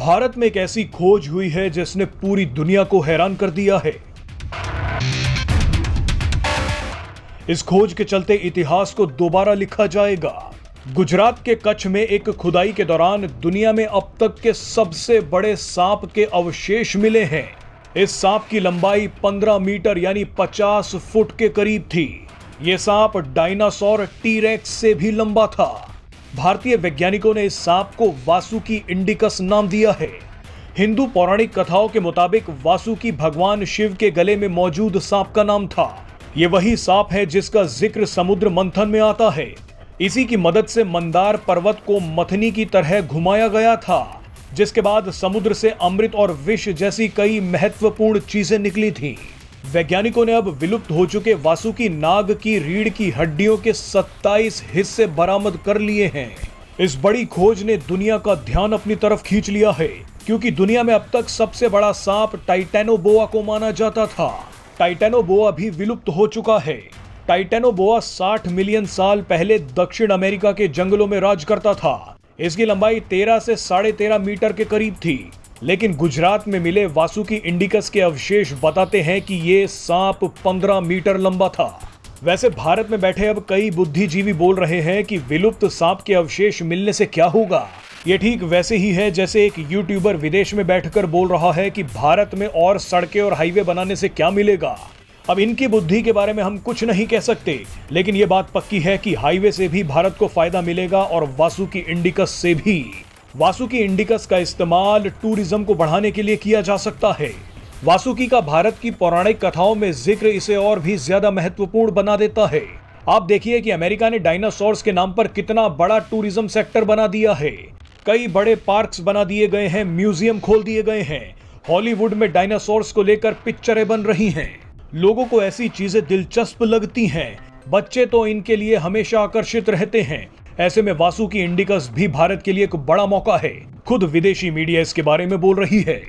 भारत में एक ऐसी खोज हुई है जिसने पूरी दुनिया को हैरान कर दिया है। इस खोज के चलते इतिहास को दोबारा लिखा जाएगा। गुजरात के कच्छ में एक खुदाई के दौरान दुनिया में अब तक के सबसे बड़े सांप के अवशेष मिले हैं। इस सांप की लंबाई 15 मीटर यानी 50 फुट के करीब थी। यह सांप डायनासोर टी-रेक्स से भी लंबा था। भारतीय वैज्ञानिकों ने इस सांप को वासुकी इंडिकस नाम दिया है। हिंदू पौराणिक कथाओं के मुताबिक वासुकी भगवान शिव के गले में मौजूद सांप का नाम था। ये वही सांप है जिसका जिक्र समुद्र मंथन में आता है। इसी की मदद से मंदार पर्वत को मथनी की तरह घुमाया गया था, जिसके बाद समुद्र से अमृत और विष जैसी कई महत्वपूर्ण चीजें निकली थीं। वैज्ञानिकों ने अब विलुप्त हो चुके वासुकी नाग की रीढ़ की हड्डियों के 27 हिस्से बरामद कर लिए हैं। इस बड़ी खोज ने दुनिया का ध्यान अपनी तरफ खींच लिया है, क्योंकि दुनिया में अब तक सबसे बड़ा सांप टाइटेनोबोआ को माना जाता था। टाइटेनोबोआ भी विलुप्त हो चुका है। टाइटेनोबोआ 60 मिलियन साल पहले दक्षिण अमेरिका के जंगलों में राज करता था। इसकी लंबाई 13 से 13.5 मीटर के करीब थी, लेकिन गुजरात में मिले वासुकी इंडिकस के अवशेष बताते हैं कि ये सांप 15 मीटर लंबा था। वैसे भारत में बैठे अब कई बुद्धिजीवी बोल रहे हैं कि विलुप्त सांप के अवशेष मिलने से क्या होगा। ये ठीक वैसे ही है जैसे एक यूट्यूबर विदेश में बैठकर बोल रहा है कि भारत में और सड़कें और हाईवे बनाने से क्या मिलेगा। अब इनकी बुद्धि के बारे में हम कुछ नहीं कह सकते, लेकिन ये बात पक्की है कि हाईवे से भी भारत को फायदा मिलेगा और वासुकी इंडिकस से भी। वासुकी इंडिकस का इस्तेमाल टूरिज्म को बढ़ाने के लिए किया जा सकता है। वासुकी का भारत की पौराणिक कथाओं में जिक्र इसे और भी ज्यादा महत्वपूर्ण बना देता है। आप देखिए कि अमेरिका ने डायनासोर्स के नाम पर कितना बड़ा टूरिज्म सेक्टर बना दिया है। कई बड़े पार्क्स बना दिए गए हैं, म्यूजियम खोल दिए गए हैं। हॉलीवुड में डायनासोर्स को लेकर पिक्चरें बन रही हैं। लोगों को ऐसी चीजें दिलचस्प लगती हैं। बच्चे तो इनके लिए हमेशा आकर्षित रहते हैं। ऐसे में वासुकी इंडिकस भी भारत के लिए एक बड़ा मौका है। खुद विदेशी मीडिया इसके बारे में बोल रही है।